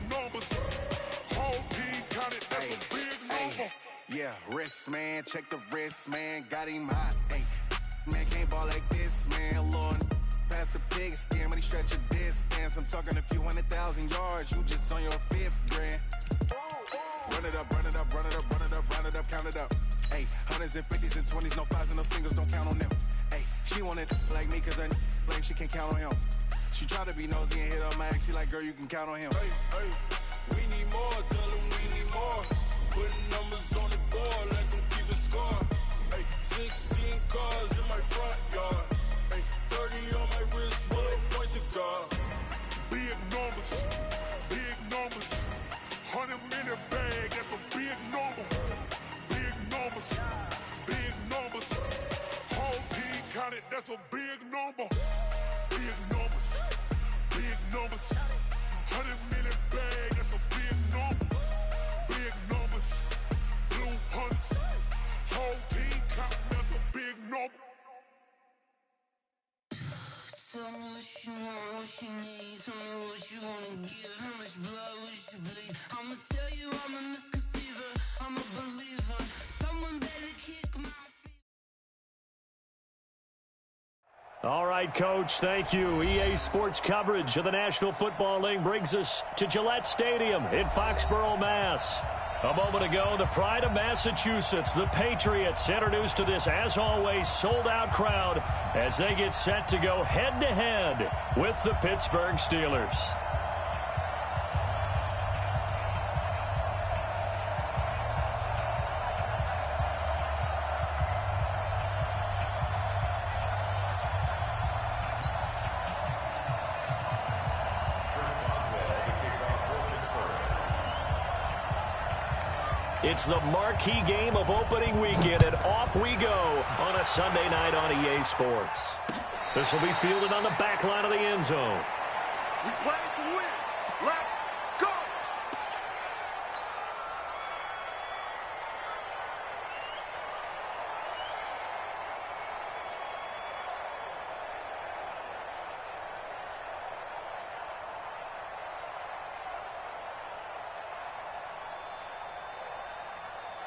numbers. Whole team counted, that's a big number. Yeah, wrist, man, check the wrist, man, got him hot. Hey, man, can't ball like this, man, Lord. Past the pig skin when he stretch a distance. I'm talking a few 100,000 yards, you just on your 5th grand. Run it up, run it up, run it up, run it up, run it up, count it up. Hey, hundreds and 50s and 20s, no 5s and no singles, don't count on them. Hey, she want it like me cause her blame, she can't count on him. She try to be nosy and hit up my ex, she like, girl, you can count on him. Hey, hey, we need more, tell them we need more. Putting numbers on the board, let them keep a score. Hey, 16 cars in my front yard. Hey, 30 on my wrist, bullet point to God. Big numbers, big numbers. 100-minute bag, that's a big number. Big numbers, big numbers. Whole team counted, that's a big number. Big numbers, big numbers. 100-minute bag, that's a big number. Big numbers, blue hunts. Whole team counting, that's a big number. Tell me what you want, what you need. Tell me what you wanna give. How much blood would you bleed? I'ma tell you I'm a misconceiver. I'm a believer. Someone better kick my feet. All right, Coach, thank you. EA Sports coverage of the National Football League brings us to Gillette Stadium in Foxborough, Mass. A moment ago, the pride of Massachusetts, the Patriots, introduced to this, as always, sold-out crowd as they get set to go head-to-head with the Pittsburgh Steelers. It's the marquee game of opening weekend, and off we go on a Sunday night on EA Sports. This will be fielded on the back line of the end zone. We play to win. Let's go.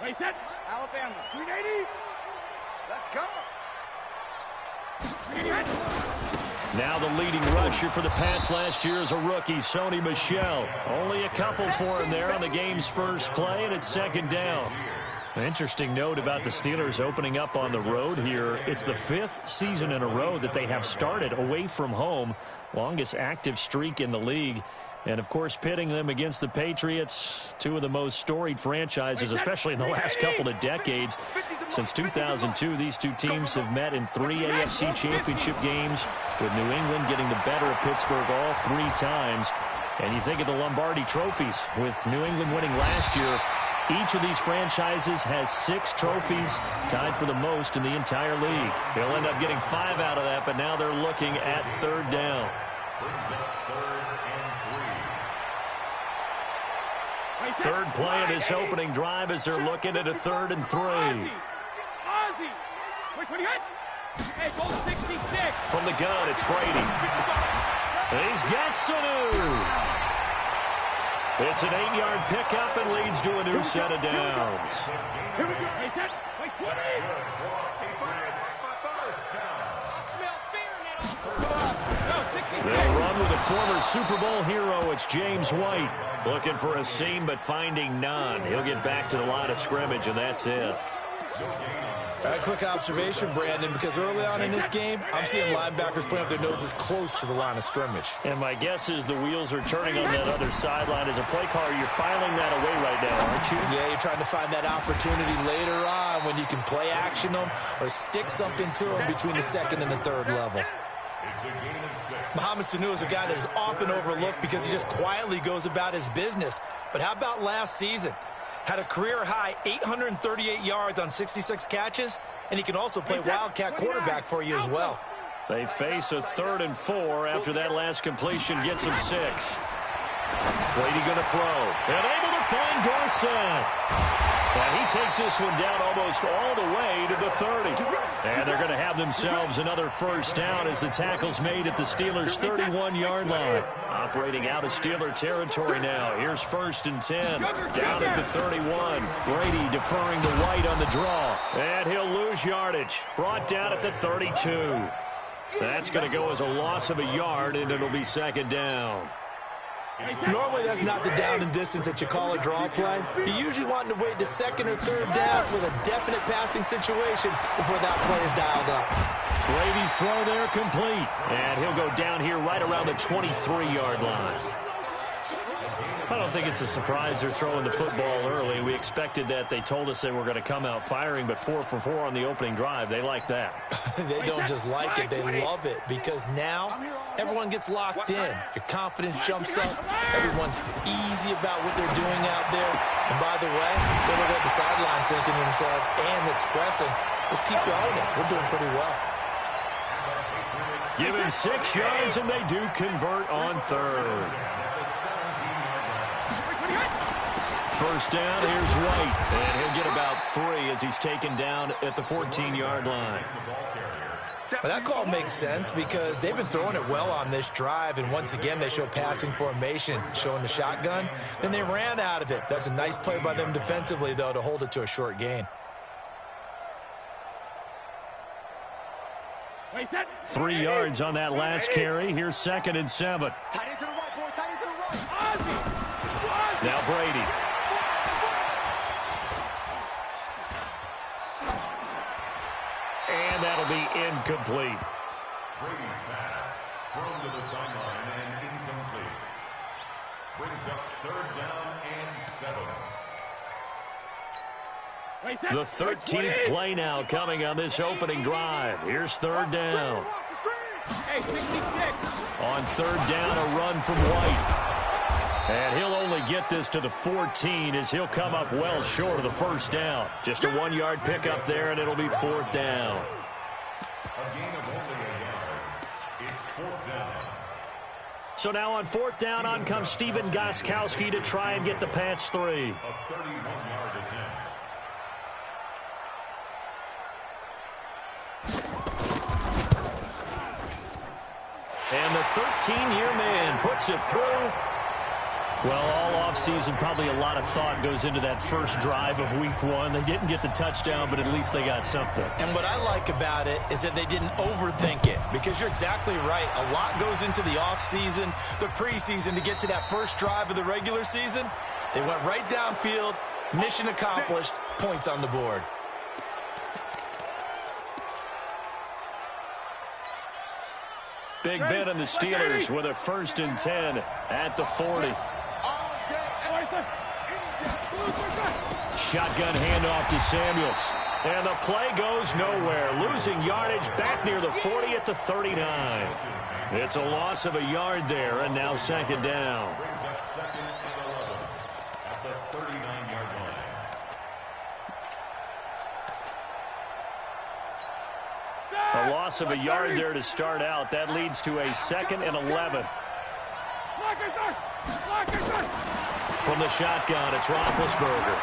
Wait, set. Alabama. 380. Let's go. Now the leading rusher for the Pats last year is a rookie, Sony Michel. Only a couple for him there on the game's first play, and it's second down. An interesting note about the Steelers opening up on the road here. It's the 5th season in a row that they have started away from home. Longest active streak in the league. And, of course, pitting them against the Patriots, two of the most storied franchises, especially in the last couple of decades. Since 2002, these two teams have met in 3 AFC championship games, with New England getting the better of Pittsburgh all 3 times. And you think of the Lombardi trophies, with New England winning last year. Each of these franchises has 6 trophies, tied for the most in the entire league. They'll end up getting 5 out of that, but now they're looking at third down. Third play of this opening drive as they're looking at a 3rd and 3. From the gun, it's Brady. He's got Sanu. It's an 8-yard pickup and leads to a new set of downs. They'll run with a former Super Bowl hero. It's James White. Looking for a seam, but finding none. He'll get back to the line of scrimmage, and that's it. A quick observation, Brandon, because early on in this game, I'm seeing linebackers putting up their noses close to the line of scrimmage. And my guess is the wheels are turning on that other sideline. As a play caller, you're filing that away right now, aren't you? Yeah, you're trying to find that opportunity later on when you can play action them or stick something to them between the 2nd and the 3rd level. Mohamed Sanu is a guy that is often overlooked because he just quietly goes about his business. But how about last season? Had a career-high 838 yards on 66 catches, and he can also play wildcat quarterback for you as well. They face a 3rd and 4 after that last completion gets him 6. Brady going to throw. And able to find Dorsett. And he takes this one down almost all the way to the 30. And they're going to have themselves another first down as the tackle's made at the Steelers' 31-yard line. Operating out of Steeler territory now. Here's 1st and 10. Down at the 31. Brady deferring to White on the draw. And he'll lose yardage. Brought down at the 32. That's going to go as a loss of a yard, and it'll be 2nd down. Normally, that's not the down and distance that you call a draw play. You usually want to wait to 2nd or 3rd down with a definite passing situation before that play is dialed up. Brady's throw there complete. And he'll go down here right around the 23-yard line. I don't think it's a surprise they're throwing the football early. We expected that. They told us they were going to come out firing, but 4 for 4 on the opening drive. They like that. They don't just like it, they love it, because now everyone gets locked in. Your confidence jumps up. Everyone's easy about what they're doing out there. And by the way, they look at the sideline thinking to themselves and expressing, let's keep throwing it. We're doing pretty well. Give him 6 yards, and they do convert on 3rd. First down, here's White, and he'll get about 3 as he's taken down at the 14-yard line. Well, that call makes sense because they've been throwing it well on this drive, and once again they show passing formation, showing the shotgun. Then they ran out of it. That's a nice play by them defensively, though, to hold it to a short gain. 3 yards on that last carry. Here's 2nd and 7. Now Brady. And that'll be incomplete. Brady's pass thrown to the sideline and incomplete. Brings up 3rd down and 7. The 13th play now coming on this opening drive. Here's 3rd down. On 3rd down, a run from White. And he'll only get this to the 14 as he'll come up well short of the first down. Just a 1-yard pickup there, and it'll be 4th down. A gain of only a yard. It's 4th down. So now on 4th down, on comes Stephen Gostkowski to try and get the Pats 3. A 31-yard attempt. And the 13-year man puts it through. Well, all offseason, probably a lot of thought goes into that first drive of Week 1. They didn't get the touchdown, but at least they got something. And what I like about it is that they didn't overthink it, because you're exactly right. A lot goes into the offseason, the preseason, to get to that first drive of the regular season. They went right downfield, mission accomplished, points on the board. Big Ben and the Steelers with a 1st and 10 at the 40. Shotgun handoff to Samuels. And the play goes nowhere. Losing yardage back near the 40 at the 39. It's a loss of a yard there, and now 2nd down. Brings up 2nd and 11 at the 39-yard line. A loss of a yard there to start out. That leads to a 2nd and 11. From the shotgun, it's Roethlisberger.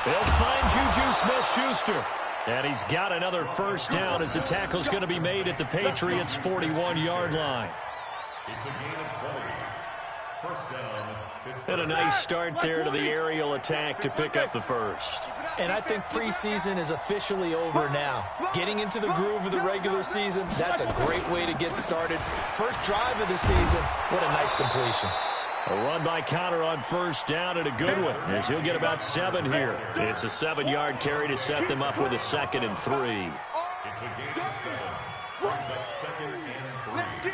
They'll find Juju Smith-Schuster. And he's got another first down as the tackle's going to be made at the Patriots' 41-yard line. It's a gain of 20. First down. And a nice start there to the aerial attack to pick up the first. And I think preseason is officially over now. Getting into the groove of the regular season, that's a great way to get started. First drive of the season, what a nice completion. A run by Connor on first down, and a good one, as he'll get about 7 here. It's a 7-yard carry to set them up with a 2nd and 3. It's a gain of 7. Brings up 2nd and 3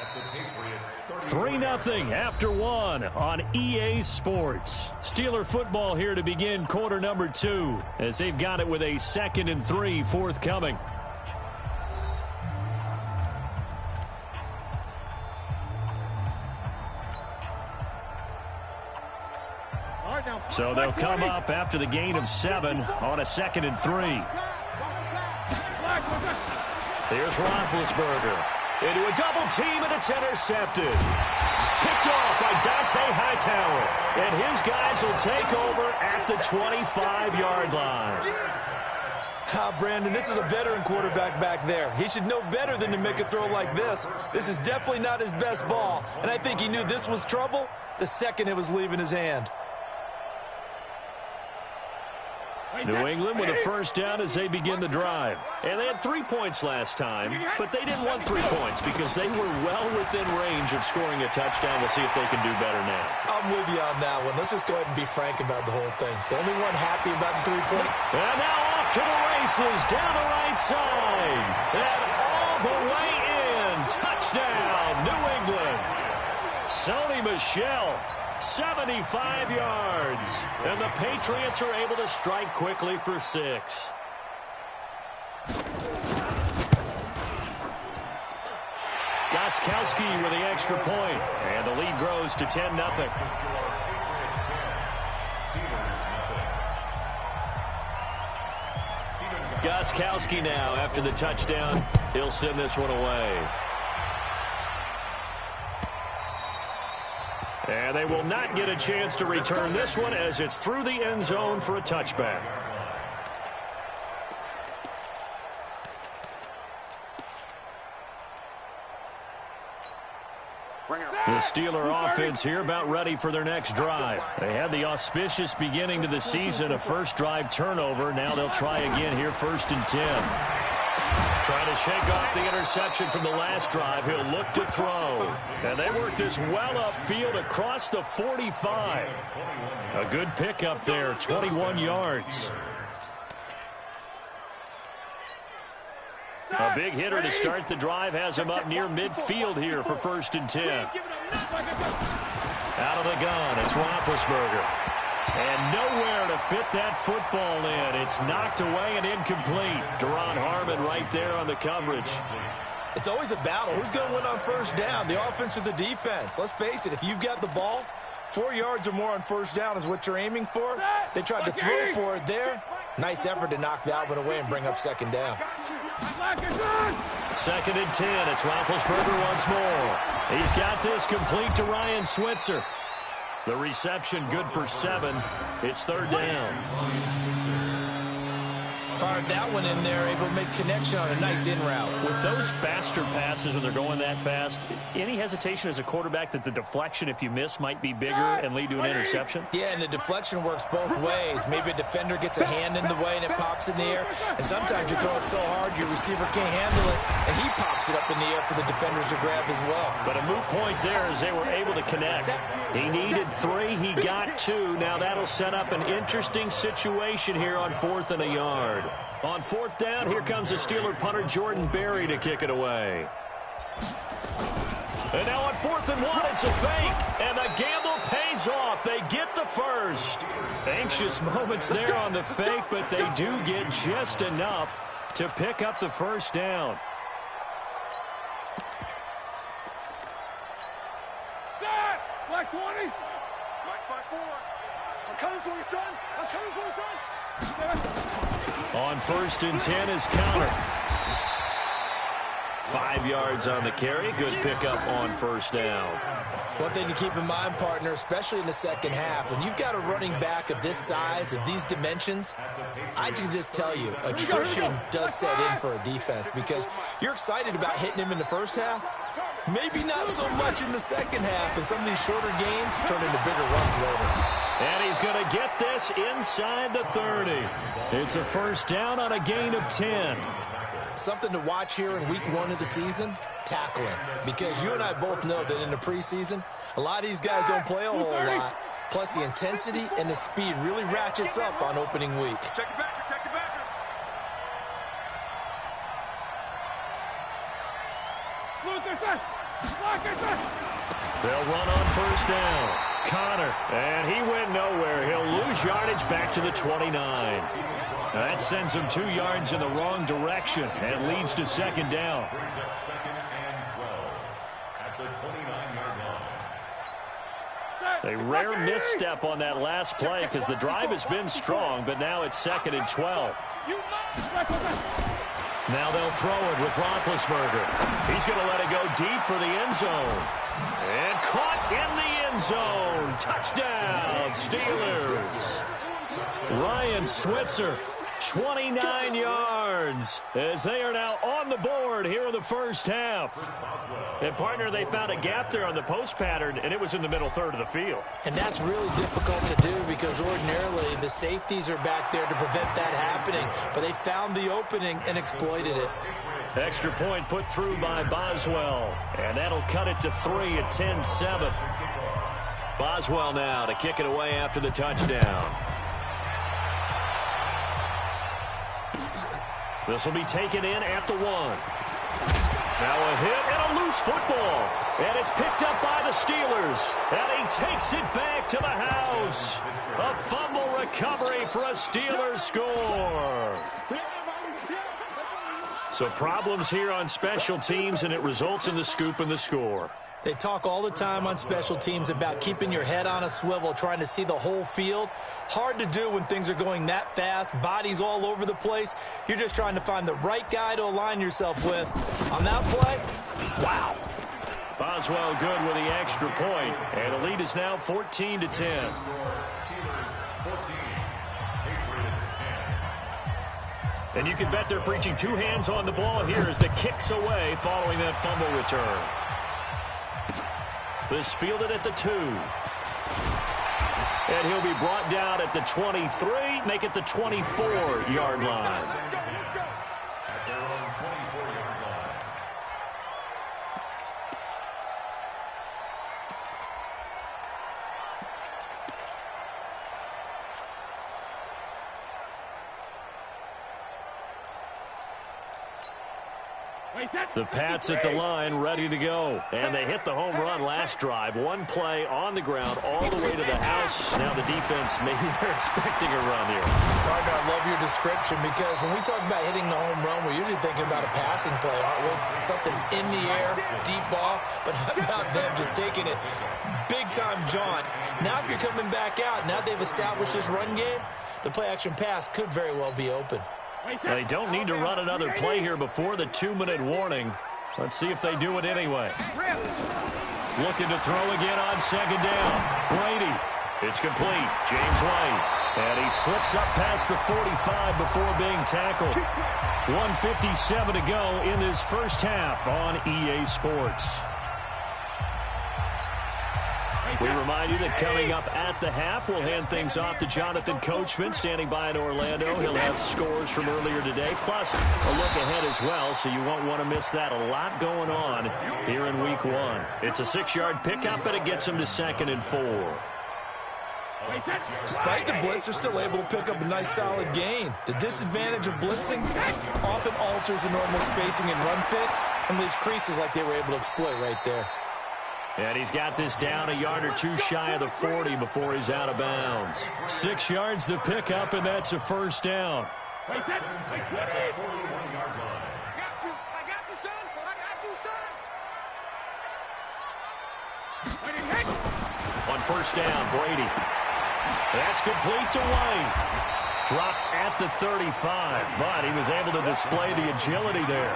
at the Patriots' 3-0 after 1 on EA Sports. Steeler football here to begin quarter number 2, as they've got it with a 2nd and 3 forthcoming. So they'll come up after the gain of 7 on a 2nd and 3. Here's Roethlisberger. Into a double team, and it's intercepted. Picked off by Dante Hightower. And his guys will take over at the 25-yard line. Brandon, this is a veteran quarterback back there. He should know better than to make a throw like this. This is definitely not his best ball, and I think he knew this was trouble the second it was leaving his hand. New England with a first down as they begin the drive. And they had 3 points last time, but they didn't want 3 points because they were well within range of scoring a touchdown. We'll see if they can do better now. I'm with you on that one. Let's just go ahead and be frank about the whole thing. The only one happy about the 3-point. And now off to the races down the right side. And all the way in. Touchdown, New England. Sony Michel. 75 yards. And the Patriots are able to strike quickly for 6. Gostkowski with the extra point. And the lead grows to 10-0. Gostkowski now after the touchdown. He'll send this one away. And they will not get a chance to return this one as it's through the end zone for a touchback. The Steeler offense here about ready for their next drive. They had the auspicious beginning to the season, a first drive turnover. Now they'll try again here, 1st and 10. Trying to shake off the interception from the last drive. He'll look to throw. And they work this well upfield across the 45. A good pickup there, 21 yards. A big hitter to start the drive has him up near midfield here for 1st and 10. Out of the gun, it's Roethlisberger. And nowhere to fit that football in. It's knocked away and incomplete. Deron Harmon right there on the coverage. It's always a battle. Who's going to win on first down, the offense or the defense? Let's face it, if you've got the ball, 4 yards or more on first down is what you're aiming for. They tried to throw for it there. Nice effort to knock Alvin away and bring up 2nd down. 2nd and 10. It's Roethlisberger once more. He's got this complete to Ryan Switzer. The reception good for 7. It's 3rd down. Fired that one in there, able to make connection on a nice in route. With those faster passes and they're going that fast, any hesitation as a quarterback that the deflection, if you miss, might be bigger and lead to an interception? Yeah, and the deflection works both ways. Maybe a defender gets a hand in the way and it pops in the air. And sometimes you throw it so hard your receiver can't handle it, and he pops it up in the air for the defenders to grab as well. But a moot point there as they were able to connect. He needed 3. He got 2. Now that'll set up an interesting situation here on 4th and a yard. On 4th down, here comes the Steeler punter Jordan Berry to kick it away. And now on 4th and 1, it's a fake. And the gamble pays off. They get the first. Anxious moments there on the fake, but they do get just enough to pick up the first down. Black 20. Black 4. I'm coming for you, son. I'm coming for you, son. On 1st and 10 is Counter. 5 yards on the carry. Good pickup on 1st down. One thing to keep in mind, partner, especially in the second half, when you've got a running back of this size, of these dimensions, I can just tell you, attrition does set in for a defense because you're excited about hitting him in the first half. Maybe not so much in the second half, and some of these shorter gains turn into bigger runs later. And he's going to get this inside the 30. It's a 1st down on a gain of 10. Something to watch here in week 1 of the season, tackling. Because you and I both know that in the preseason, a lot of these guys don't play a whole lot. Plus, the intensity and the speed really ratchets up on opening week. Check it back. Check it back. They'll run on 1st down. Connor, and he went nowhere. He'll lose yardage back to the 29. That sends him 2 yards in the wrong direction and leads to 2nd down. Brings up 2nd and 12 at the 29-yard line. A rare misstep on that last play because the drive has been strong, but now it's 2nd and 12. Now they'll throw it with Roethlisberger. He's going to let it go deep for the end zone. And caught in the end zone. Touchdown, Steelers. Ryan Switzer, 29 yards, as they are now on the board here in the first half. And, partner, they found a gap there on the post pattern, and it was in the middle third of the field. And that's really difficult to do because ordinarily the safeties are back there to prevent that happening. But they found the opening and exploited it. Extra point put through by Boswell, and that'll cut it to 3 at 10-7. Boswell now to kick it away after the touchdown. This will be taken in at the 1. Now a hit and a loose football. And it's picked up by the Steelers. And he takes it back to the house. A fumble recovery for a Steelers score. So problems here on special teams, and it results in the scoop and the score. They talk all the time on special teams about keeping your head on a swivel, trying to see the whole field. Hard to do when things are going that fast, bodies all over the place. You're just trying to find the right guy to align yourself with. On that play, wow. Boswell good with the extra point, and the lead is now 14-10. And you can bet they're preaching two hands on the ball here as the kick's away following that fumble return. This fielded at the 2. And he'll be brought down at the 23, make it the 24-yard line. At their own 24-yard line. The Pats at the line, ready to go. And they hit the home run last drive. One play on the ground all the way to the house. Now the defense, maybe they're expecting a run here. Partner, I love your description because when we talk about hitting the home run, we're usually thinking about a passing play, aren't we? Something in the air, deep ball. But how about them just taking it big-time jaunt? Now if you're coming back out, now they've established this run game, the play-action pass could very well be open. They don't need to run another play here before the 2-minute warning. Let's see if they do it anyway. Looking to throw again on second down. Brady. It's complete. James White. And he slips up past the 45 before being tackled. 1:57 to go in this first half on EA Sports. We remind you that coming up at the half, we'll hand things off to Jonathan Coachman, standing by in Orlando. He'll have scores from earlier today, plus a look ahead as well, so you won't want to miss that. A lot going on here in Week 1. It's a 6-yard pickup, and it gets him to 2nd and 4. Despite the blitz, they're still able to pick up a nice solid gain. The disadvantage of blitzing often alters the normal spacing and run fits and leaves creases like they were able to exploit right there. And he's got this down a yard or two shy of the 40 before he's out of bounds. 6 yards the pickup, and that's a first down. I got you, son. On first down, Brady. That's complete to White. Dropped at the 35, but he was able to display the agility there.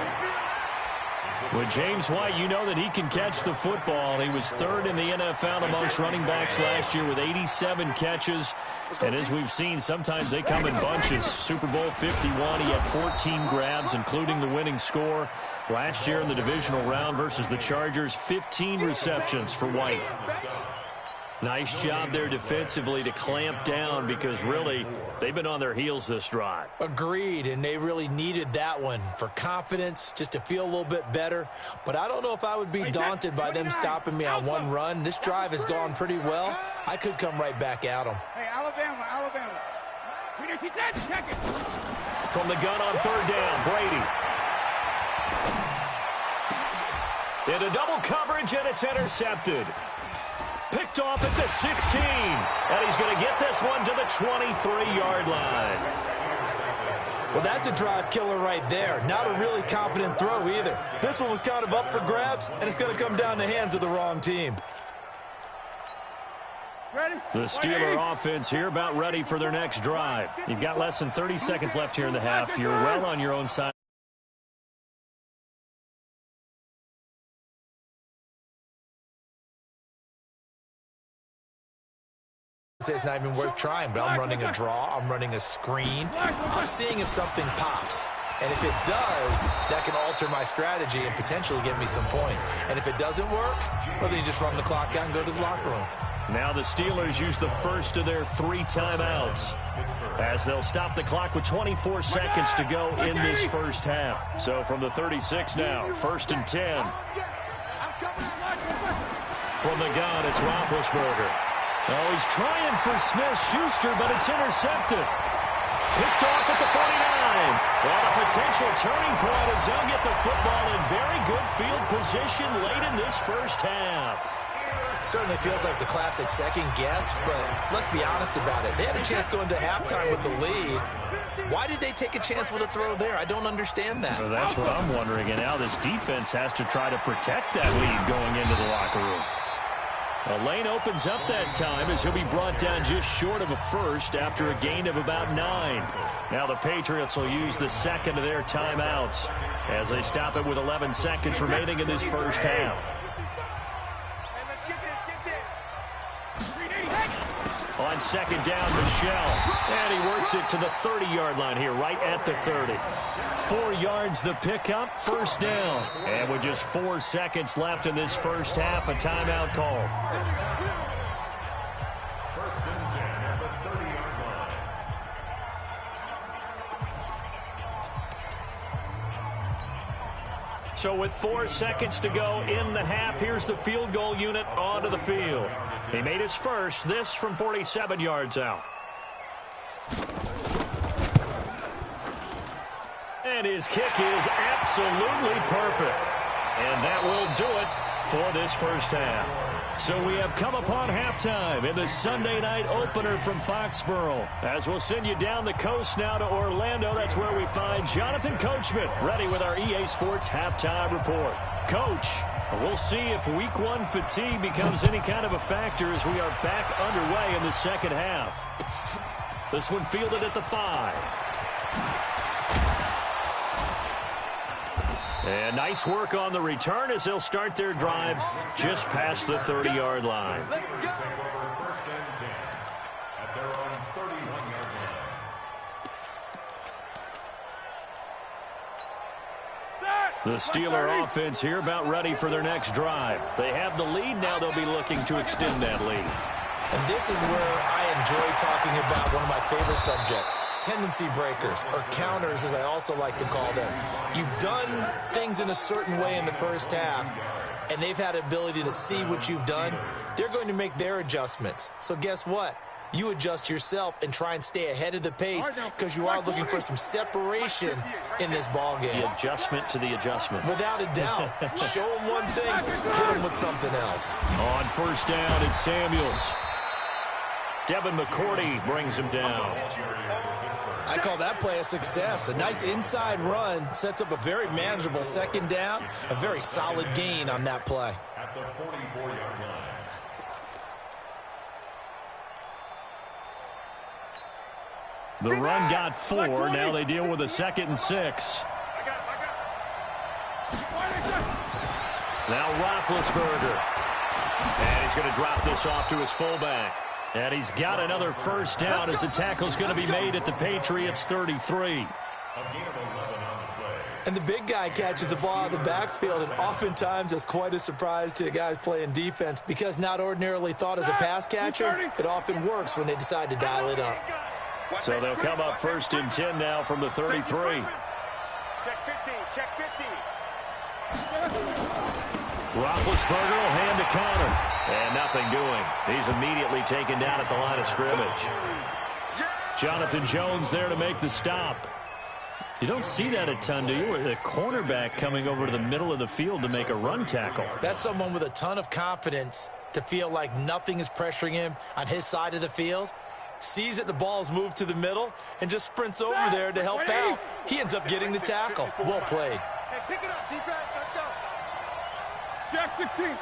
With James White, you know that he can catch the football. He was 3rd in the NFL amongst running backs last year with 87 catches. And as we've seen, sometimes they come in bunches. Super Bowl 51, he had 14 grabs, including the winning score. Last year in the divisional round versus the Chargers, 15 receptions for White. Nice job there defensively to clamp down because really they've been on their heels this drive. Agreed, and they really needed that one for confidence, just to feel a little bit better. But I don't know if I would be daunted by them stopping me on one run. This drive has gone pretty well. I could come right back at them. Hey, Alabama. From the gun on 3rd down, Brady. Into double coverage, and it's intercepted. Picked off at the 16, and he's going to get this one to the 23-yard line. Well, that's a drive killer right there. Not a really confident throw either. This one was kind of up for grabs, and it's going to come down the hands of the wrong team. The Steeler offense here about ready for their next drive. You've got less than 30 seconds left here in the half. You're well on your own side. It's not even worth trying, but I'm running a draw. I'm running a screen. I'm seeing if something pops. And if it does, that can alter my strategy and potentially get me some points. And if it doesn't work, well, then you just run the clock out and go to the locker room. Now the Steelers use the first of their 3 timeouts as they'll stop the clock with 24 seconds to go in this first half. So from the 36 now, 1st and 10. From the gun, it's Roethlisberger. Oh, he's trying for Smith-Schuster, but it's intercepted. Picked off at the 49. Well, a potential turning point as they'll get the football in very good field position late in this first half. Certainly feels like the classic second guess, but let's be honest about it. They had a chance going to halftime with the lead. Why did they take a chance with a throw there? I don't understand that. Well, that's what I'm wondering, and now this defense has to try to protect that lead going into the locker room. A lane opens up that time as he'll be brought down just short of a first after a gain of about 9. Now the Patriots will use the second of their timeouts as they stop it with 11 seconds remaining in this first half. On second down, Michel. And he works it to the 30-yard line here, right at the 30. 4 yards the pickup, first down. And with just 4 seconds left in this first half, a timeout call. First and 10 at the 30-yard line. So with 4 seconds to go in the half, here's the field goal unit onto the field. He made his first, this from 47 yards out. And his kick is absolutely perfect. And that will do it for this first half. So we have come upon halftime in the Sunday night opener from Foxborough. As we'll send you down the coast now to Orlando, that's where we find Jonathan Coachman ready with our EA Sports halftime report. Coach, we'll see if week 1 fatigue becomes any kind of a factor as we are back underway in the second half. This one fielded at the 5. And nice work on the return as they'll start their drive just past the 30-yard line. First and 10 at their own 31-yard line. The Steeler offense here about ready for their next drive. They have the lead now. They'll be looking to extend that lead. And this is where I enjoy talking about one of my favorite subjects, tendency breakers, or counters as I also like to call them. You've done things in a certain way in the first half, and they've had the ability to see what you've done. They're going to make their adjustments. So guess what? You adjust yourself and try and stay ahead of the pace because you are looking for some separation in this ball game. The adjustment to the adjustment. Without a doubt. Show them one thing, hit them with something else. On first down, it's Samuels. Devin McCourty brings him down. I call that play a success. A nice inside run sets up a very manageable second down. A very solid gain on that play. At the 44-yard line. The run got 4. Now they deal with a 2nd and 6. Now Roethlisberger. And he's going to drop this off to his fullback. And he's got another first down as the tackle's going to be made at the Patriots' 33. And the big guy catches the ball out of the backfield, and oftentimes that's quite a surprise to the guys playing defense because not ordinarily thought as a pass catcher, it often works when they decide to dial it up. So they'll come up 1st and 10 now from the 33. Check 50, check 50. Roethlisberger will hand the counter. And nothing doing. He's immediately taken down at the line of scrimmage. Jonathan Jones there to make the stop. You don't see that a ton, do you? The cornerback coming over to the middle of the field to make a run tackle. That's someone with a ton of confidence to feel like nothing is pressuring him on his side of the field. Sees that the ball's moved to the middle and just sprints over there to help out. He ends up getting the tackle. Well played. Hey, pick it up, defense. Let's go. Jack 16.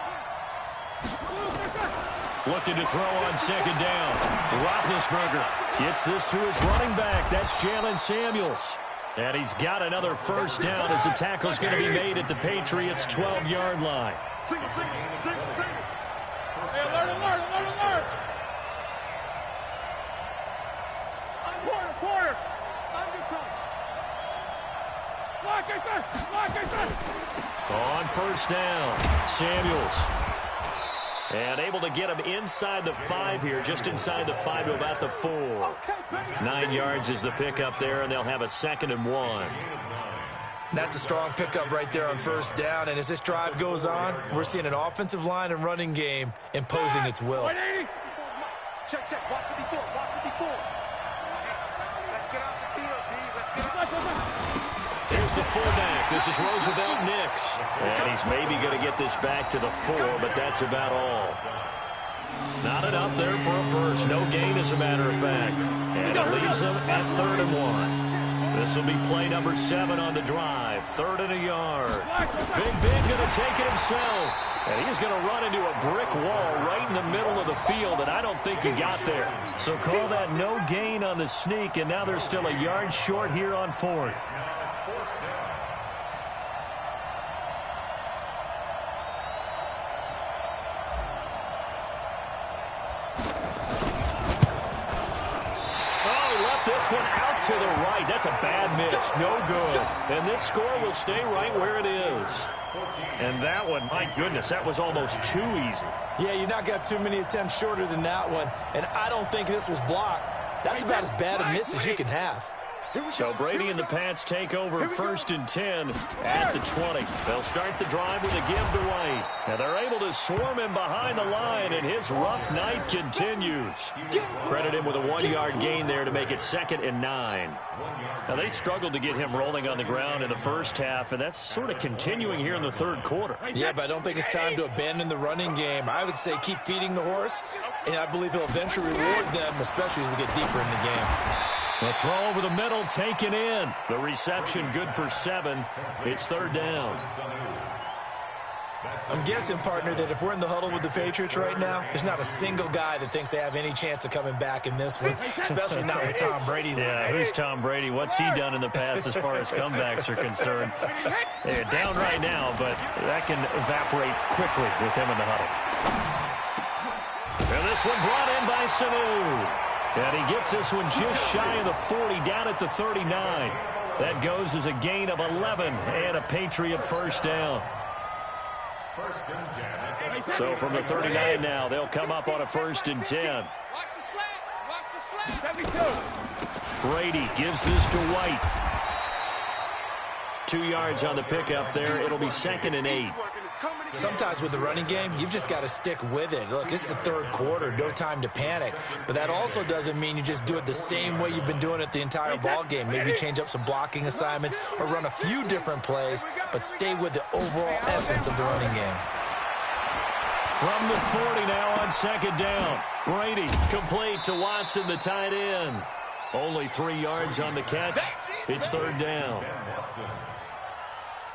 Looking to throw on second down. Roethlisberger gets this to his running back. That's Jalen Samuels. And he's got another first down as the tackle's going to be made at the Patriots' 12-yard line. Single. Hey, alert. On first down, Samuels. And able to get him inside the 5 here, just inside the 5 to about the 4. 9 yards is the pickup there, and they'll have a 2nd and 1. That's a strong pickup right there on first down, and as this drive goes on, we're seeing an offensive line and running game imposing its will. Check, watch 54, watch 54. Let's get off the field, B. Let's get off. Here's the fullback. This is Roosevelt Nix. And he's maybe going to get this back to the 4, but that's about all. Not enough there for a first. No gain, as a matter of fact. And it leaves them at 3rd and 1. This will be play number 7 on the drive. 3rd and a yard. Big Ben going to take it himself. And he's going to run into a brick wall right in the middle of the field, and I don't think he got there. So call that no gain on the sneak, and now they're still a yard short here on 4th. To the right. That's a bad miss. No good. And this score will stay right where it is. And that one, my goodness, that was almost too easy. Yeah, you're not got too many attempts shorter than that one. And I don't think this was blocked. That's about as bad a miss as you can have. So Brady and the Pats take over 1st and 10 at the 20. They'll start the drive with a give to White. And they're able to swarm him behind the line, and his rough night continues. Credit him with a 1-yard gain there to make it 2nd and 9. Now, they struggled to get him rolling on the ground in the first half, and that's sort of continuing here in the 3rd quarter. Yeah, but I don't think it's time to abandon the running game. I would say keep feeding the horse, and I believe he'll eventually reward them, especially as we get deeper in the game. The throw over the middle taken in. The reception good for 7. It's 3rd down. I'm guessing, partner, that if we're in the huddle with the Patriots right now, there's not a single guy that thinks they have any chance of coming back in this one, especially not with Tom Brady. Yeah, who's Tom Brady? What's he done in the past as far as comebacks are concerned? They're down right now, but that can evaporate quickly with him in the huddle. And this one brought in by Sanu. And he gets this one just shy of the 40, down at the 39. That goes as a gain of 11 and a Patriot 1st down. So from the 39 now, they'll come up on a 1st and 10. Brady gives this to White. 2 yards on the pickup there. It'll be 2nd and 8. Sometimes with the running game, you've just got to stick with it. Look, it's the 3rd quarter, no time to panic. But that also doesn't mean you just do it the same way you've been doing it the entire ball game. Maybe change up some blocking assignments or run a few different plays, but stay with the overall essence of the running game. From the 40 now on 2nd down. Brady complete to Watson, the tight end. Only 3 yards on the catch. It's 3rd down.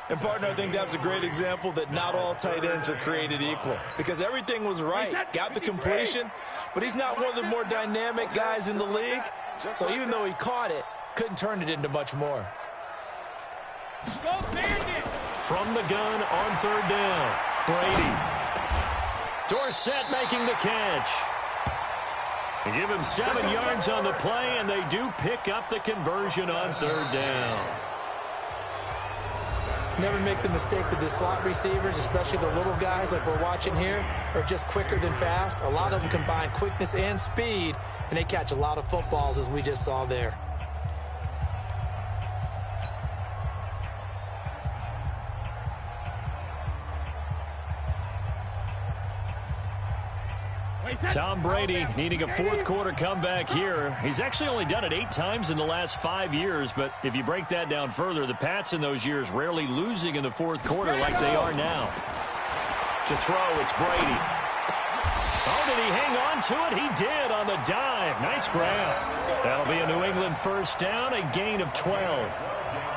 And, partner, I think that's a great example that not all tight ends are created equal, because everything was right. Got the completion, but he's not one of the more dynamic guys in the league. So even though he caught it, couldn't turn it into much more. From the gun on 3rd down. Brady. Dorsett making the catch. They give him 7 yards on the play, and they do pick up the conversion on 3rd down. Never make the mistake that the slot receivers, especially the little guys like we're watching here, are just quicker than fast. A lot of them combine quickness and speed, and they catch a lot of footballs, as we just saw there. Tom Brady needing a 4th quarter comeback here. He's actually only done it 8 times in the last 5 years, but if you break that down further, the Pats in those years rarely losing in the 4th quarter like they are now. To throw, it's Brady. Oh, did he hang on to it? He did on the dive. Nice grab. That'll be a New England 1st down, a gain of 12.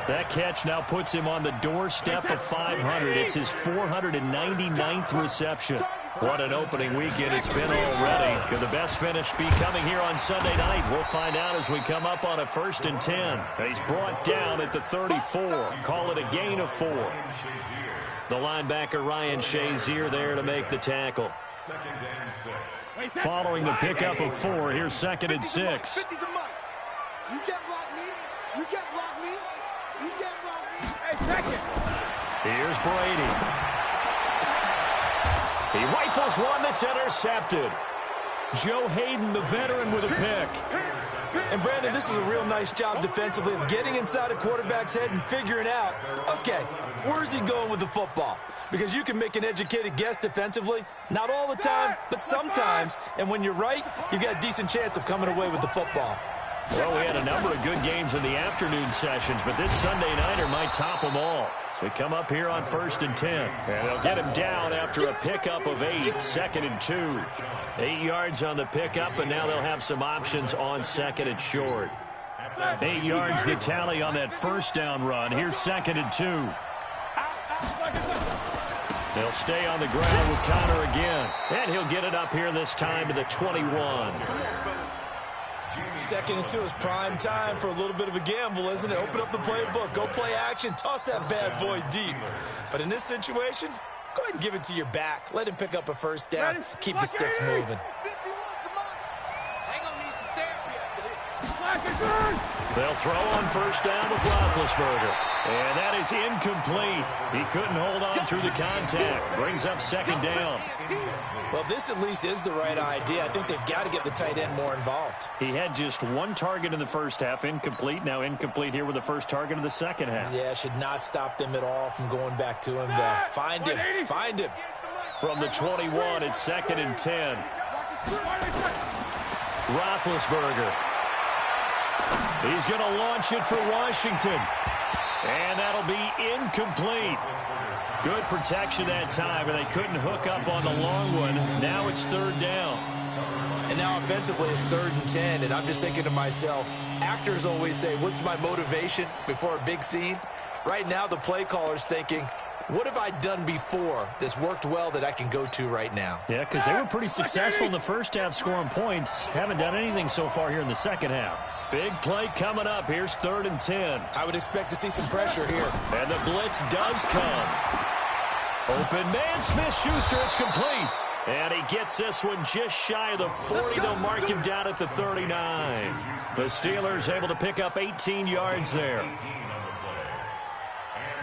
That catch now puts him on the doorstep of 500. It's his 499th reception. What an opening weekend it's been already. Could the best finish be coming here on Sunday night? We'll find out as we come up on a 1st and 10. He's brought down at the 34. Call it a gain of 4. The linebacker Ryan Shazier there to make the tackle. Following the pickup of 4, here's 2nd and 6. You can't block me. You can't block me. Hey, second. Here's Brady. He rifles one that's intercepted. Joe Hayden, the veteran, with a pick. And, Brandon, this is a real nice job defensively of getting inside a quarterback's head and figuring out, okay, where's he going with the football? Because you can make an educated guess defensively, not all the time, but sometimes. And when you're right, you've got a decent chance of coming away with the football. Well, we had a number of good games in the afternoon sessions, but this Sunday nighter might top them all. So we come up here on 1st and 10. And they'll get him down after a pickup of 8, 2nd and 2. 8 yards on the pickup, and now they'll have some options on 2nd and short. 8 yards the tally on that first down run. Here's 2nd and 2. They'll stay on the ground with Connor again. And he'll get it up here this time to the 21. 2nd and 2 is prime time for a little bit of a gamble, isn't it? Open up the playbook, go play action, toss that bad boy deep. But in this situation, go ahead and give it to your back. Let him pick up a first down. Keep the sticks moving. They'll throw on first down with Roethlisberger. And that is incomplete. He couldn't hold on through the contact. Brings up 2nd down. Well, this at least is the right idea. I think they've got to get the tight end more involved. He had just 1 target in the first half, incomplete. Now incomplete here with the first target of the second half. Yeah, should not stop them at all from going back to him. Find him. Find him. From the 21, it's 2nd and 10. Roethlisberger. He's going to launch it for Washington. And that'll be incomplete. Good protection that time, and they couldn't hook up on the long one. Now it's 3rd down. And now offensively it's 3rd and 10, and I'm just thinking to myself, actors always say, what's my motivation before a big scene? Right now the play caller's thinking, what have I done before that's worked well that I can go to right now? Yeah, because they were pretty successful in the first half scoring points. Haven't done anything so far here in the second half. Big play coming up. Here's 3rd and 10. I would expect to see some pressure here. And the blitz does come. Open man, Smith-Schuster, it's complete. And he gets this one just shy of the 40. They'll mark him down at the 39. The Steelers able to pick up 18 yards there.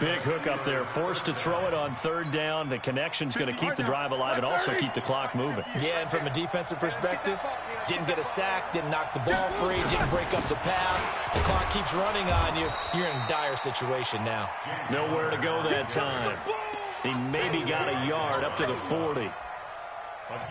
Big hook up there. Forced to throw it on 3rd down. The connection's going to keep the drive alive and also keep the clock moving. Yeah, and from a defensive perspective, didn't get a sack, didn't knock the ball free, didn't break up the pass. The clock keeps running on you. You're in a dire situation now. Nowhere to go that time. He maybe got a yard up to the 40.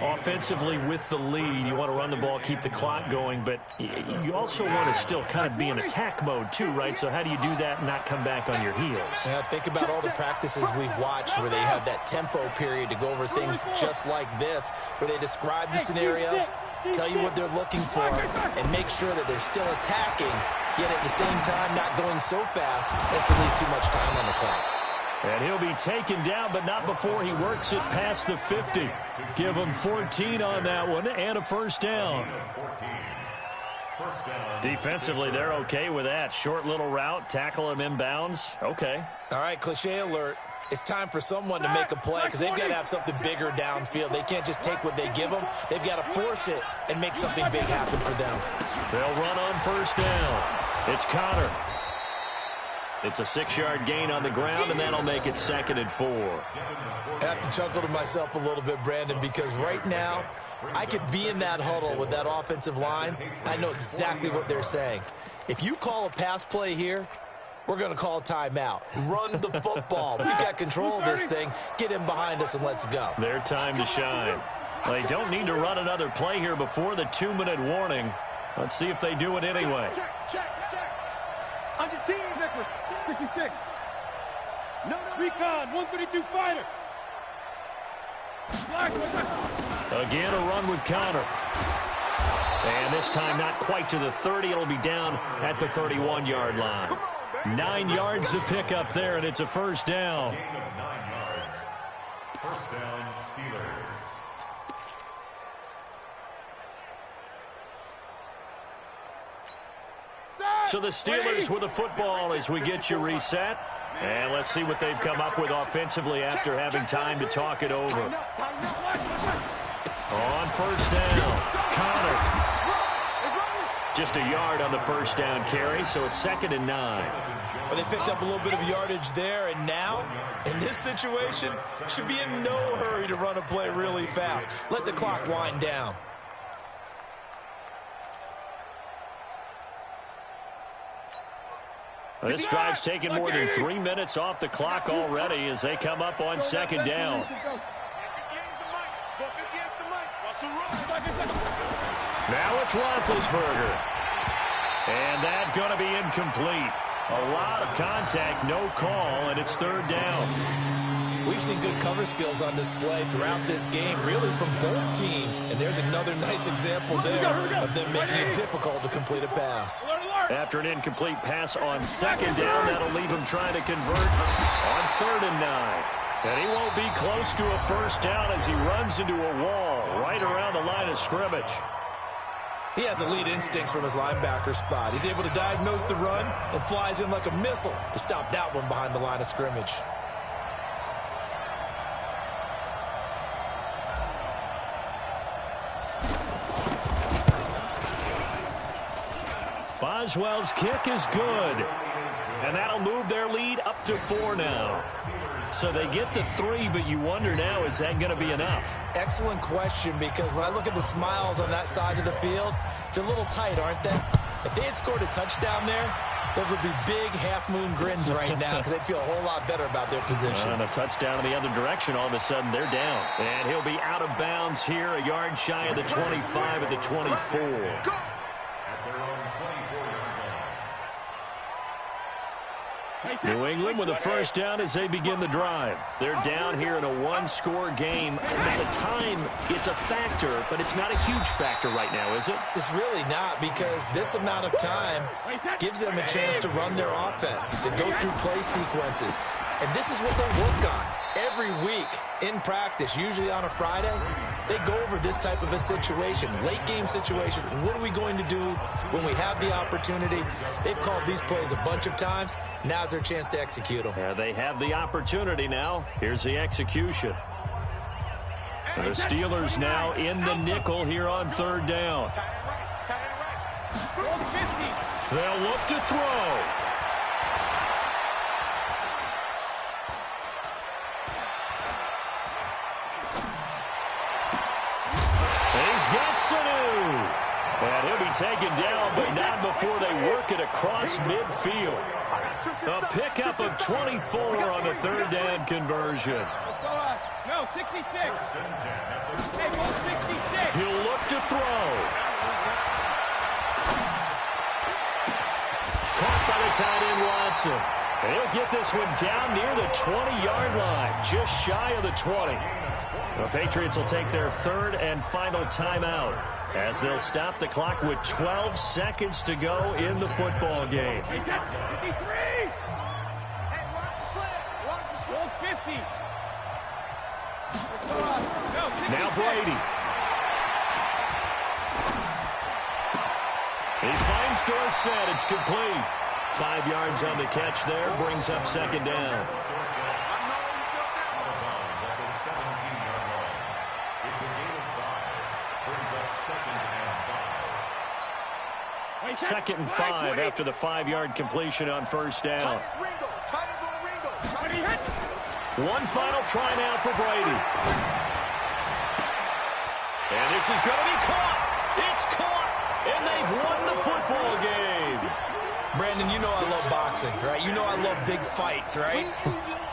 Offensively with the lead, you want to run the ball, keep the clock going, but you also want to still kind of be in attack mode too, right? So how do you do that and not come back on your heels? Yeah, think about all the practices we've watched where they have that tempo period to go over things just like this, where they describe the scenario, tell you what they're looking for, and make sure that they're still attacking, yet at the same time not going so fast as to leave too much time on the clock. And he'll be taken down, but not before he works it past the 50. Give him 14 on that one and a first down. Defensively, they're okay with that. Short little route, tackle him inbounds. Okay. All right, cliche alert. It's time for someone to make a play because they've got to have something bigger downfield. They can't just take what they give them. They've got to force it and make something big happen for them. They'll run on first down. It's Connor. It's a 6-yard gain on the ground, and that'll make it 2nd and 4. I have to chuckle to myself a little bit, Brandon, because right now I could be in that huddle with that offensive line. I know exactly what they're saying. If you call a pass play here, we're going to call a timeout. Run the football. We got control of this thing. Get in behind us and let's go. Their time to shine. They don't need to run another play here before the 2-minute warning. Let's see if they do it anyway. Check. On your team, Nicholas. 66. No. Recon, 132 fighter. Again, a run with Connor. And this time not quite to the 30. It'll be down at the 31-yard line. 9 yards to pick up there, and it's a first down. Gain of 9 yards. First down, Steelers. So the Steelers with the football as we get you reset. And let's see what they've come up with offensively after having time to talk it over. On first down, Connor. Just a yard on the first down carry, so it's 2nd and 9. But they picked up a little bit of yardage there, and now, in this situation, should be in no hurry to run a play really fast. Let the clock wind down. This drive's taken more than 3 minutes off the clock already as they come up on second down. Now it's Roethlisberger. And that's going to be incomplete. A lot of contact, no call, and it's third down. We've seen good cover skills on display throughout this game, really from both teams. And there's another nice example there of them making it difficult to complete a pass. After an incomplete pass on second down, that'll leave him trying to convert on 3rd and 9. And he won't be close to a first down as he runs into a wall right around the line of scrimmage. He has elite instincts from his linebacker spot. He's able to diagnose the run and flies in like a missile to stop that one behind the line of scrimmage. Boswell's kick is good. And that'll move their lead up to 4 now. So they get to 3, but you wonder now, is that going to be enough? Excellent question, because when I look at the smiles on that side of the field, they're a little tight, aren't they? If they had scored a touchdown there, those would be big half-moon grins right now because they'd feel a whole lot better about their position. And a touchdown in the other direction, all of a sudden they're down. And he'll be out of bounds here, a yard shy of the 25 at the 24. New England with a first down as they begin the drive. They're down here in a one-score game. By the time, it's a factor, but it's not a huge factor right now, is it? It's really not, because this amount of time gives them a chance to run their offense, to go through play sequences. And this is what they work on every week in practice, usually on a Friday. They go over this type of a situation, late game situation. What are we going to do when we have the opportunity? They've called these plays a bunch of times. Now's their chance to execute them. Yeah, they have the opportunity now. Here's the execution. And the Steelers now in the nickel here on 3rd down. They'll look to throw. And he'll be taken down, but not before they work it across midfield. A pickup of 24 on the 3rd down conversion. No, 66. Hey, 66. He'll look to throw. Caught by the tight end, Watson. And he'll get this one down near the 20-yard line, just shy of the 20. The Patriots will take their 3rd and final timeout as they'll stop the clock with 12 seconds to go in the football game. Hey, that's 53. Hey, watch the slip. Watch the slip. 50. No, now Brady. He finds Dorsett. It's complete. 5 yards on the catch there. Brings up 2nd down. Second and 5 after the 5-yard completion on 1st down. One final try now for Brady. And this is going to be caught. It's caught. And they've won the football game. Brandon, you know I love boxing, right? You know I love big fights, right?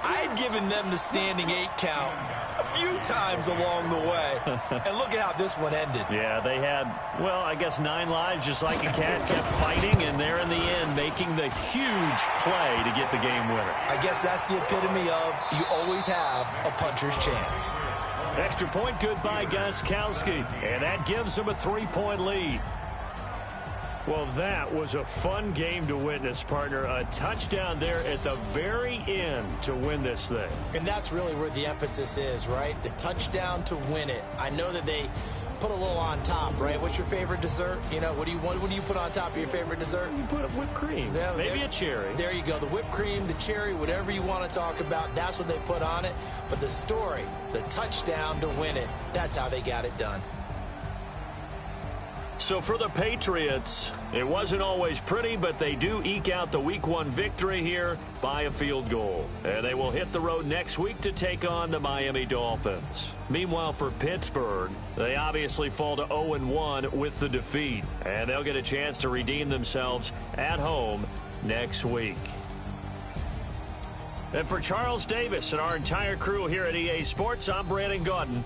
I had given them the standing 8 count a few times along the way. And look at how this one ended. Yeah, they had, well, I guess 9 lives, just like a cat, kept fighting, and they're in the end making the huge play to get the game winner. I guess that's the epitome of you always have a puncher's chance. Extra point good by Gostkowski, and that gives them a 3-point lead. Well, that was a fun game to witness, partner. A touchdown there at the very end to win this thing. And that's really where the emphasis is, right? The touchdown to win it. I know that they put a little on top, right? What's your favorite dessert? You know, what do you put on top of your favorite dessert? You put whipped cream. Yeah, maybe a cherry. There you go. The whipped cream, the cherry, whatever you want to talk about, that's what they put on it. But the story, the touchdown to win it, that's how they got it done. So for the Patriots, it wasn't always pretty, but they do eke out the Week 1 victory here by a field goal. And they will hit the road next week to take on the Miami Dolphins. Meanwhile, for Pittsburgh, they obviously fall to 0-1 with the defeat. And they'll get a chance to redeem themselves at home next week. And for Charles Davis and our entire crew here at EA Sports, I'm Brandon Gaudin.